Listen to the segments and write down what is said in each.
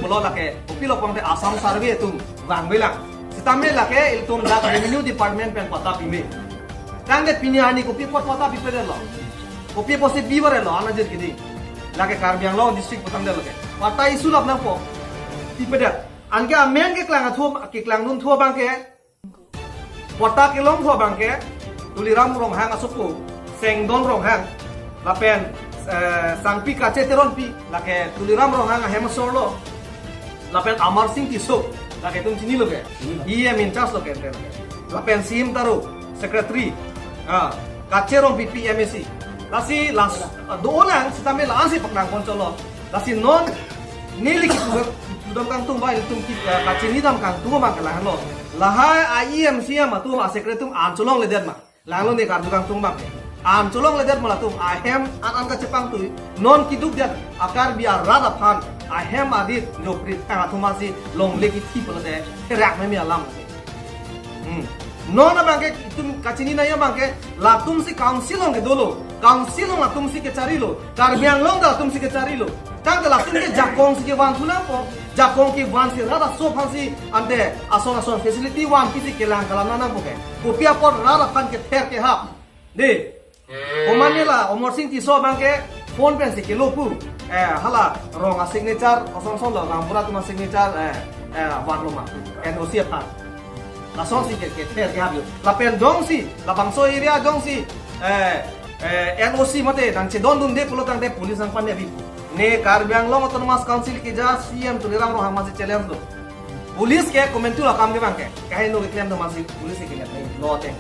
lo lake kopi lo pang te Assam survey tum wang belang sitame lake tum dak revenue department pen pata pime tangge pinyani kopi pot pata pipere lo kopi posi biware lo ana jer kidi lake Karbiang lo district potang de lake pata isu lap nang po pipere anke amen ke klang athu ke klang nun thua bang ke pata ke long thua bang ke tuliram rong hang asupu sengdon rong hang lapen sangpi kace teron pi lake tuliram rong hang hemasor lo lapen Amar Singh Tisuk lake tum sini lo ke iya min chas lo ke lapen sim taru secretary kace rong pi PMSC lasi las dolang sitame lasi paknang koncolo lasi non nili ki dam kang tung bai tum ki kace ni dam kang tu ma kala lo lahai IEMC ma tu ma secretary ancolong le det ma langlo ne kar dukang tung ma colong leder malatum ahem an ka cepang tu non kiduk dia akar biar rada phan ahem adit jo prit ka thumasi long leki thi polade rak me mi alam non abangke tum kachini na ya bangke la tum si council ong ke dolo council ong la tum si ke charilo Karbiang long da tum si ke charilo tang la tum ke jakong si ke wan thuna po jakong ki wan si rada so phansi ante ason facility wan ki ke lang kala na po ke kopia por rada phan ke ther ke ha de Omanila Amar Singh Tisuk bangke phone pen se kilo pu hala ronga signature osong song lo ngambura tuma signature wan lo ma NOC pa la song si ke ter ke habyo la pen dong si la bangso area dong si NOC mate dang che don dun de pulo tang de police ang pande bi ne Karbiang Long Autonomous Council ke ja CM tuliram ro hama se challenge lo police ke komentu la kam ke bangke kahe no ke claim do masi police ke ne lo teng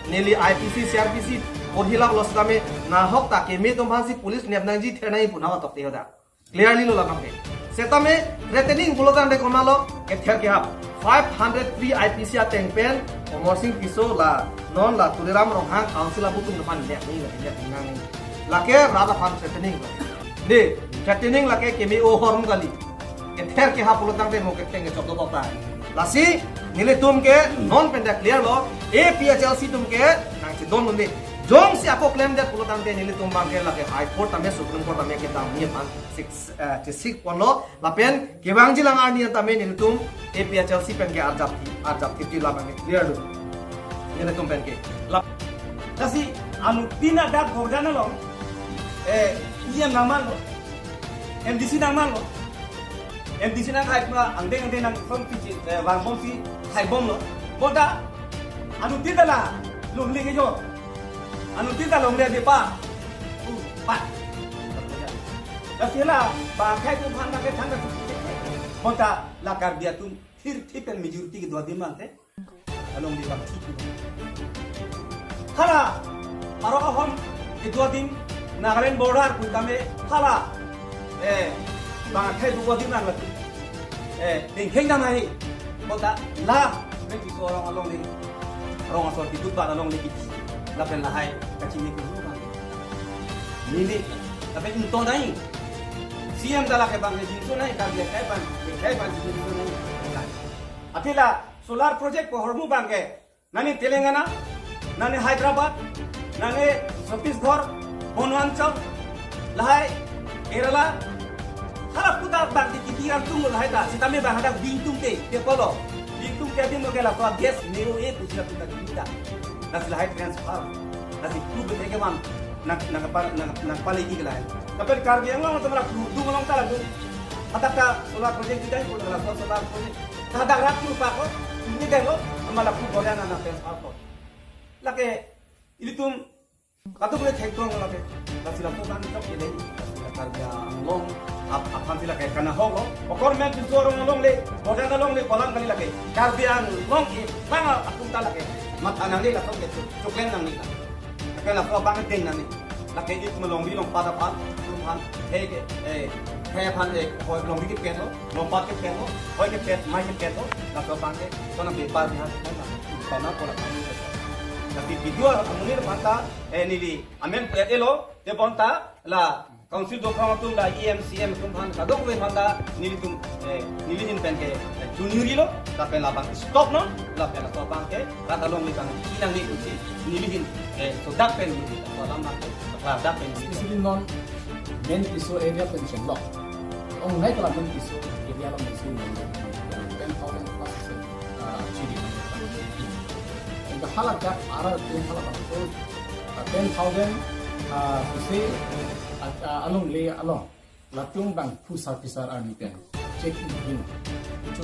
neli IPC CRPC Orhila los kami na hok ta ke me tum phansi police nebnang ji thenai punawa tokte hoda clearly lo lagam ke setame threatening bulodan de konalo ke ther ke hap 503 IPC ateng pen Amar Singh Tisuk la non la tuliram rong hang council la butung depan nek ni la ngang la ke rada phan threatening de threatening la ke me o horm gali ke ther ke hap bulodan de mo ke teng chok do ta lasi nile tum ke non pen clear lo APHLC tum ke nang si don munde Jong si ako claim that pulo tante nili tumbang ke lake High Court tame Supreme Court tame ke tam ni pan 6 ponlo lapen kewang jilang arni tame nili tum APHLC pen ke arjap ti la bang clear do nili tum pen ke la kasi anu pina dat gordana lo iya namal lo MDC namal lo MDC nang hai pa angdeng nang from pi wang bom si hai bom lo boda anu tidala lum li ke jo anu kita long dia pa pat dasila ba khai tu phan ke thang ka hota la kar dia tu thir thipen majority ke dua dimang te along di bak thi hala aro ahom ke dua dim Nagaland border ku kame hala ba khai dua dim nang la ding kheng nang hai hota la me ki so orang along di orang asal hidup ba along di lapen lahai kacini ku bang nili tapi untung dai CM dala ke bang jinso nai ka dia kai ban jinso nai atila solar project ko hormu bang ke nani Telangana nani Hyderabad nani Chhattisgarh Bonwanchal lahai Kerala harap putar bang di tiran tunggu lahai ta sitame bang ada bintung te polo bintung ke din ke la gas nero e tu sila putar kita nasi lahai transfer nasi klub ke man nak palagi ke lahai tapi Karbiang Long tu malah klub long ta lagu ataka solar project kita ko la solar project kada rat tu pa ko ni delo malah klub bodan na transfer ko lake ilitum katu boleh thekong lake nasi la to kan tok ke dei Karbiang Long apan sila kayak kana hogo okor men tu sorong long le bodan long le kolam kali lake Karbiang Long ki bang akung ta lake mata nang ni la tong ke chuklen nang ni la kala ko bang ding nang ni la ke it malong ni long pada pan tum pan he pan ho long ni ke pen long pat ke pen ho ke pen mai ke pen la ko bang ke to na be pa ni ha ta na ko la tapi video amunir manta ni di amen elo te bonta la council do prangatum la EMCM tum han kadok we handa nilitum nilinin pen ke junior lo la pen la bang stop no la pen la bang ke rata long ni kan kinang ni uci nilinin so dak pen ni la lama ke la dak pen especially non men piso area pension law ong nai kala men piso area lo sih 10,000 plus GD. Yang halak dah arah tu halak bangso 10,000 se along le along latung bang pusat pisar ani pen check in itu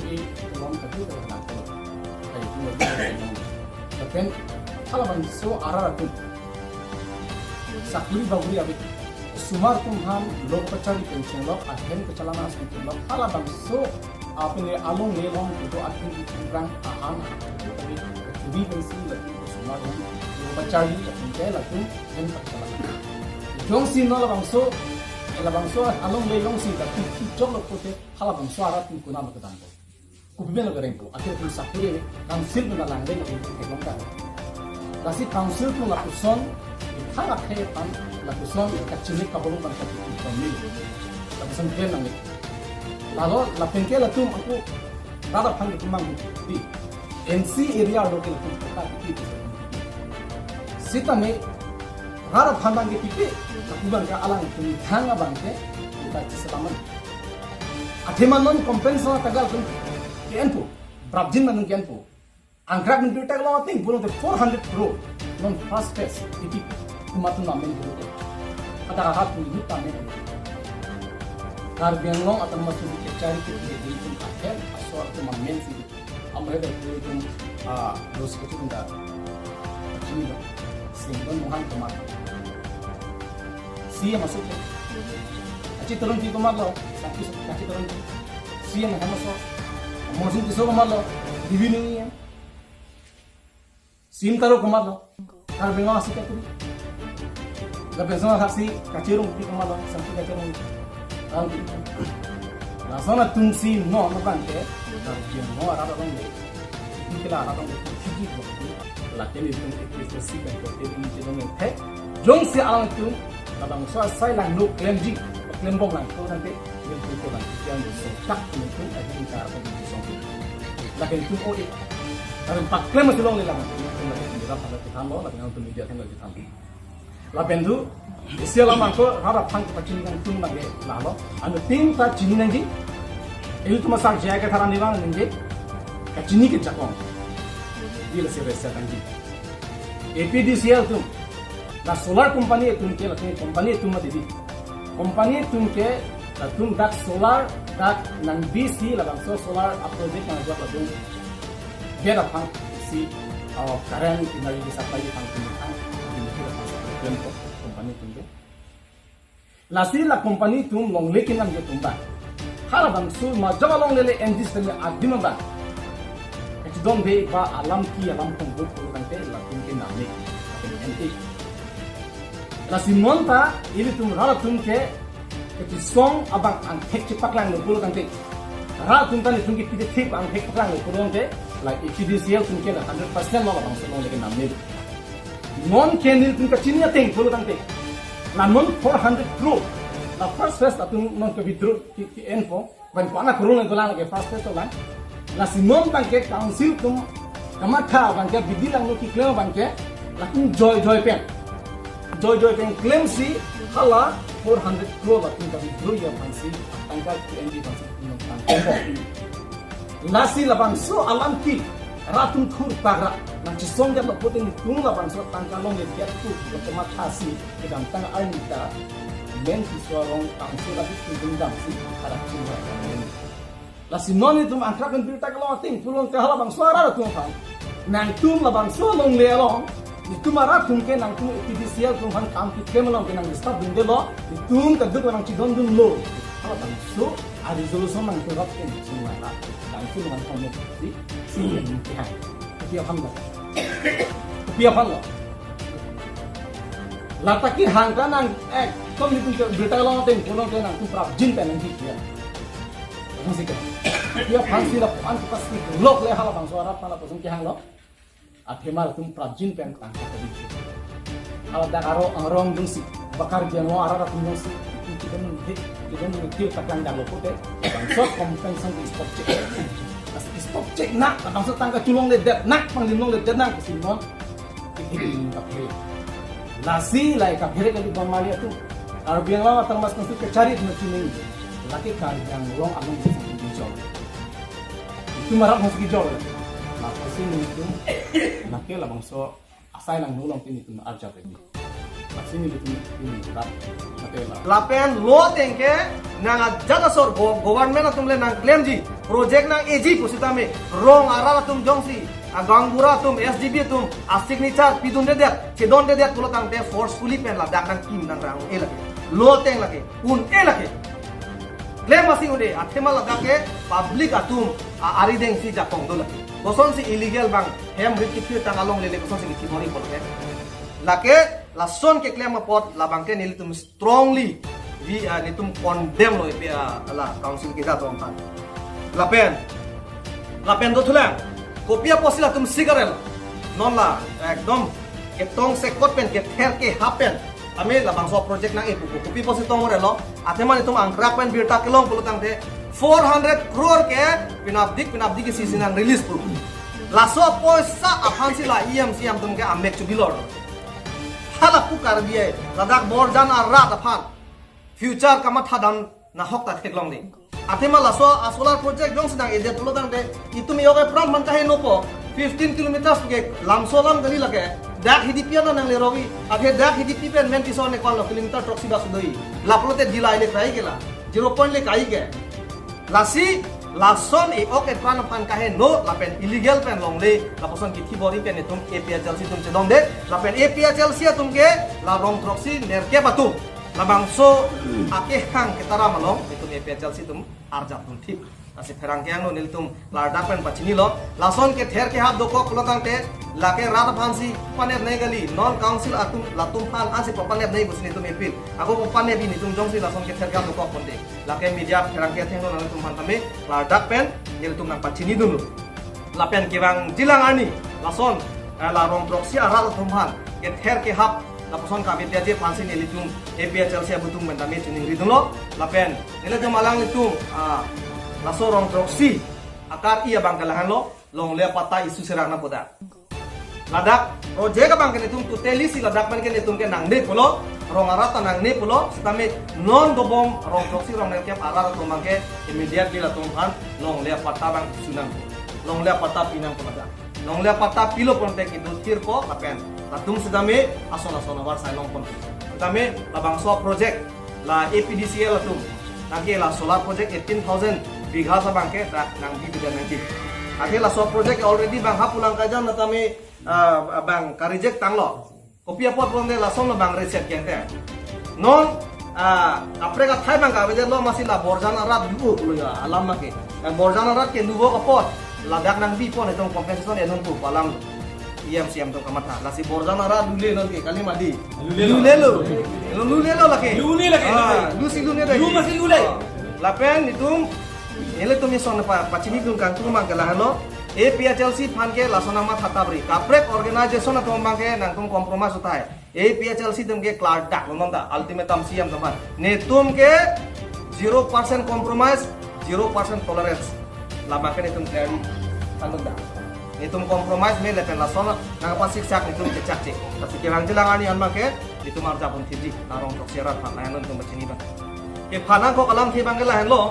long kadu dah nak ai tu tapi halak bangso arah tu sakuri baguri abis sumar kumham log pacari pension log ahen kecalana pension log halak bangso apne along le long itu ahen kurang ahan tapi di pensi lagi sumar log pacari pension lagi ahen kecalana jong sin no bangso along le long sin tapi jong log pote halak bangso arat kuna magdan ko kubben log rengko akhir pun sakuri council na lang le log kan kasi council pun la person hangat hepan la person kacili kabulu man kati pamil la person ken nang lalu la penke la tum aku rada phang tumang di NC area local tum kata di sita me rada phang ge pipi aku ban ka alang tum thanga bangke kita selaman atheman non kompensa tagal tum kenpo brabjin man kenpo angkrak min pitak lo ting bulong 400 crore non first phase pipi kumatun namin dulu. Ada rahat ini tamen. Karbian long atau masuk di cari ke di akhir asal tu mamen sih. Amre dah tu dos kecil dah. Ini dah. Sehingga muhan kemat. Sia masuk. Aci turun di kemat lo. Sakit aci turun. Sia muhan masuk. Masuk di sana kemat lo. Divini ni. Sim taruh kemat lo. Karbian long asik tu. La persona kasi kacirong di kamala sampai kacirong aldi la zona tungsi no bante la jian no ara dong de ikila ara dong de kiji ko la teni tung ekse si ba ko te ni dong the jong si alang tu la bang so sai lang no klem bong lang ko nante ni ko lang yang so tak ni tu ai ni ka ko ni so la ken tu o e tarin pak klem si long le lang ni la pada kita lo la dengan tu media tengah kita la bendu istilah mangko rara phang pachin nang tum nang la lo anu ting ta chini nang ji il tuma sak jaya ke tharan nilang nang ji ka chini ke chakong il se resa nang ji APDCL tum la solar company tum ke la company tum ma di company tum ke tum dak solar dak nang BC la bang solar project nang jwa tum dia da phang si current energy supply phang tum company tum lasi la company tum long lekin nam je tumba hala bang su ma jaga long lele endis tele adima ba et dom be ba alam pong bu ko kante la tum ke namne ente lasi monta ili tum hala tum ke et song abang ang thek paklang no bu kante hala tum tan tum ke pide thek ang thek paklang no bu kante la EPDCL tum ke 100% lo bang su long lekin namne non kenil tum ka chinia teng bulu tangte la non 400 crore la first phase atung non ke withdraw ki info ban ko ana kurung ngolang ke first phase la la si non bang ke council tum kamatha bang ke bidilang no ki claim bang ke la tum joy pen claim si hala 400 crore la tum ka withdraw ya bang si tangka PNB bang si non tang la si la bang so alam ki ratum thur pagra nang chisong dia puting tung la bang so tangka long le dia tu kemat hasi ke dam tang arnita men ki sorong tang so la tu dam si ada chinga la si non itu angkrak kan berita kalau ting tulung ke hala bang suara tu kan nang tum la bang so long le long itu marah tum ke nang tum EPDCL tum han kam ki kemelong ke nang stop ding de lo tum ka duk nang chidon dun lo hala bang so a resolution mang ke rap ke semua la nang tum nang kom si yang kita dia hamla dia hamla lataki hangka nang kom ni pun berita long teng kolong ke nang tu prap jin pe nang dia masih ke dia pangsi la pan pasti lok le hala bang suara pala pasung ki hang lo athemal tum prap jin pe nang ka di hala da aro angrong dung si bakar dia no arara tum si kita mun ki takang dang lo pote bang so kompensasi di stop check nak bang so tangka culong le det nak pang limong le det nak simon ini kapre nasi lai kapre kali bang malia tu arbiang lawa termas konflik kecari tu macam ini laki kali yang long along di jauh tumarap mo sige job na kasi nito nakela bangso asay lang nulong tinito na arja pwede kasi nito ini rap nakela lapen lo tengke nang jada sor government atumle nang claim ji project nang AG pusitame rong arala tum jongsi agangbura tum SDB tum a signature pidun de chedon de pulo tang de forcefully pen la dak nang kim nang rang elake lo teng lake un elake claim masing ude athema la dake public atum ari deng si jakong do lake boson si illegal bang hem rikit tang along lele boson si kibori polke lake lason ke claim pot la bangke nilitum strongly di nitum condemn lo la council kita to ampan lapen do thulang kopia posila tum sigarel non la ekdom ketong sekot pen ke ther ke hapen ame la bangso project nang ipu kopi posi tong relo ateman itum angkrak pen birta kelong pulutang te 400 crore ke pinabdik ke season nang release pul laso poisa afansi la siam tum ke amek chubilor hala pukar biye ladak borjan arra afan future kamat hadam na hokta theklong ni athema laso solar project jong sedang ede pulutang te itu mi yoga pran man kahe nopo 15 kilometers ke lamsolam gali lage dak hidipian nang lerowi athe dak hidipian men tison ne kol kilometer troksi basudoi lapulote dilai le kai gela 0 point le kai ge lasi lason e ok pran pan kahe no lapen illegal pen longle laposon ki thibori pen tum APA Chelsea tum chedom de lapen APA Chelsea tum ke la rong troksi nerke batu labangso ake hang ketara malong itu APA Chelsea tum arjat tum thip asi ferang kyang no niltum larda pen pachini lo lason ke ther ke hab doko kulotang te lake rat phansi panet nei gali non council atum latum phan asi papanet nei busni tum epil ako papanet bi nitum jongsi lason ke ther ke hab doko konde lake media ferang ke thengno nang tum phan tame larda pen niltum nang pachini dulu lapen kiwang jilang ani lason la rong proxy ara tum phan ke ther ke hab laposon kami tiaje phansi nilitum APA Chelsea butung bentame chuning ridulo lapen nilitum malang litum laso rong proxy akar iya bang kalahan lo long le pata isu serang na poda ladak project ka bang kenitum tuteli si ladak man kenitum ke nang ne pulo rong arata nang ne pulo stame non dobom rong proxy rong ne ke arata to mangke immediately la tumhan long le pata bang sunang long le pata pinang poda long le pata pilo ponte ki dutir ko lapen latum sedame asona war sai long pon tame labang so project la APDCL latum nangke la solar project 18,000 bigha sa bangke nang di bidan nanti ake la so project already bang hapulang kajan natame bang ka reject tanglo kopia pot ponde la som bang reset kente non apre ka thai bang ka bede lo masila borjana rat du lo ya alam make borjana rat ke nubo ka pot ladak nang bi pon etong compensation enon tu palam siam to kamata la si borjana rat dule non ke kali madi lulelo lake lu masih lule lapen itum ele tumi song pa pachini dun kan tu mang kala halo APA Chelsea fan ke lasona ma thatabri kaprek organization atom mang ke nang tum compromise utai APA Chelsea tum ke cloud dak lom da ultimatum siam taman ne tum ke 0% compromise 0% tolerance la ma ke ne tum clearly tanung da ne tum compromise me lepen lasona nang pa sik sak ne tum cek cek tapi ke lang jelang ani an mang ke itu marja pun tiji narong tok serat fan layan tum pachini ba ke phana ko kalam thi bang ke la hello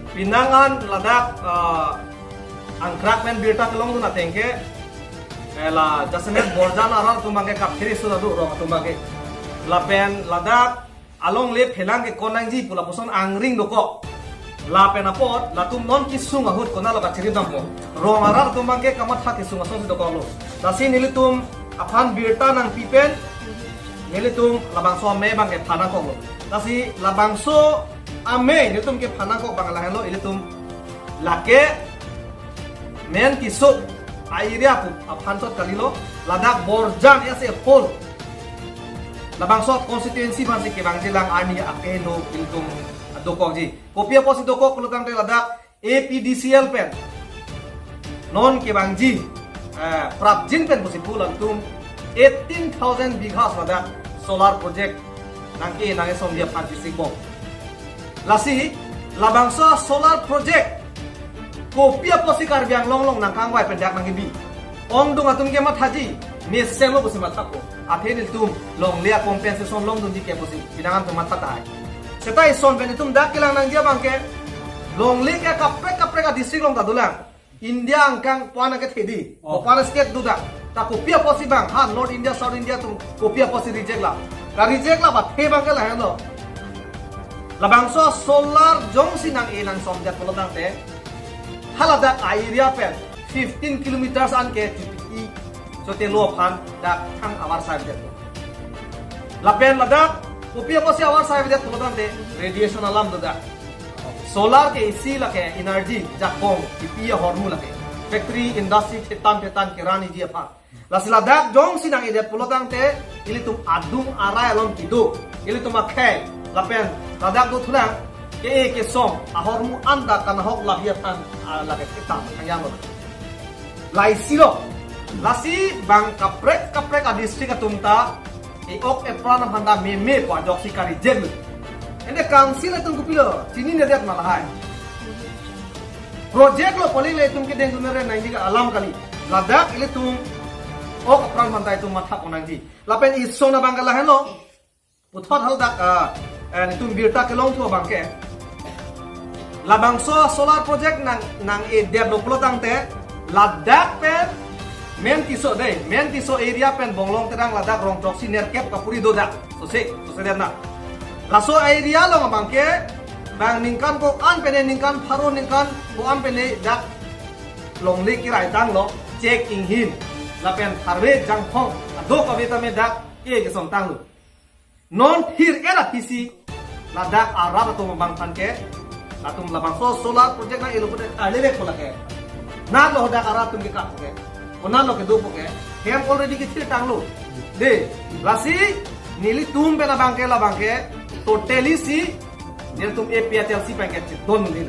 pinangan ladak angkrak men birta kelong tu na tengke la jasmet borjan aral tumbangke kapthiri sura du ro tumbangke lapen ladak along le phelang ke konangji pula poson angring doko lapen apot latum non kisung ahut kona la bachiri dampo ro aral tumbangke kamat ha kisung ason doko lo dasi nilitum aphan birta nang pipen nilitum labangso me bangke phana ko dasi labangso ame nitum ke phana ko bangla hello ilitum lake men kisuk airia pu aphansot kalilo ladak borjan ese pol labangso constituency masih ke bangjilang ani akeno ilitum dokongji kopia posi dokok kulutang te ladak APDCL pen non ke bangji prapjin pen posi pulang tum 18,000 bigha ladak solar project nangke nange somdia partisipong lasi labangso solar project kopia posi karbiang longlong nang kangwai pendak nang gibi ong dung atum ke mathaji me selo posi mathako athenil tum long lia compensation long dung ke posi pinangan tum mathatai setai son benitum dak kilang nang dia bangke long le ke kapre ka district long tadulang India angkang puan ke thedi puan state duda ta kopia posi bang ha North India South India tum kopia posi reject la ka reject la ba the bang ke la helo labang so solar jong sinang elan som jat polodang te halada area pen 15 kilometers an ke TPE so te lo phan da thang awar sai det la pen ladak kopia posi awar sai det polodang te radiation alam duda solar ke isi la ke energy jakong TPE hormu la ke factory industry tetan kirani ji apa la sila dak jong sinang edet polodang te ili tum adung arai alon tidu ili tum akhe la pen ladak do thuna ke som ahormu anda kan hok labiatan la ke kita kayang lo lai silo lasi bang kaprek a district atumta e ok e prana handa me kwa jok sikari jeng ende council itu kupilo sini ne det malahai project lo poli le tum ke deng dunere nainji ka alam kali ladak ile tum ok apran handa itu matha konanji lapen isona bangala helo puthot hal dak ni tum birta ke long tu bangke labangso solar project nang e develop tang te ladak pen men tiso area pen bonglong terang ladak rong tok siner kep kapuri doda so se na laso area lo bangke bang ningkan ko an pene ningkan pharo ningkan ko an pene dak long le kirai dang lo check in hin la pen tharwe jang phong do ko beta me dak ke som tang lo non hir era pisi ladak arab to bang phan ke latum labang so solar project na ilu pode alele ko la ke na lo dak arab tum ke ka ke ona lo ke do ko ke hem already ke thir tang lo de lasi nili tum pe la bangke totally si nil tum APHLC paket don nil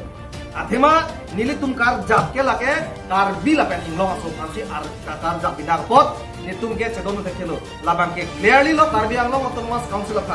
athema nili tum kar jap ke lake kar bila pen inglong aso phansi ar kar jap bidak pot ni tum ke chedon te khelo labang ke clearly lo kar bi anglong autonomous council of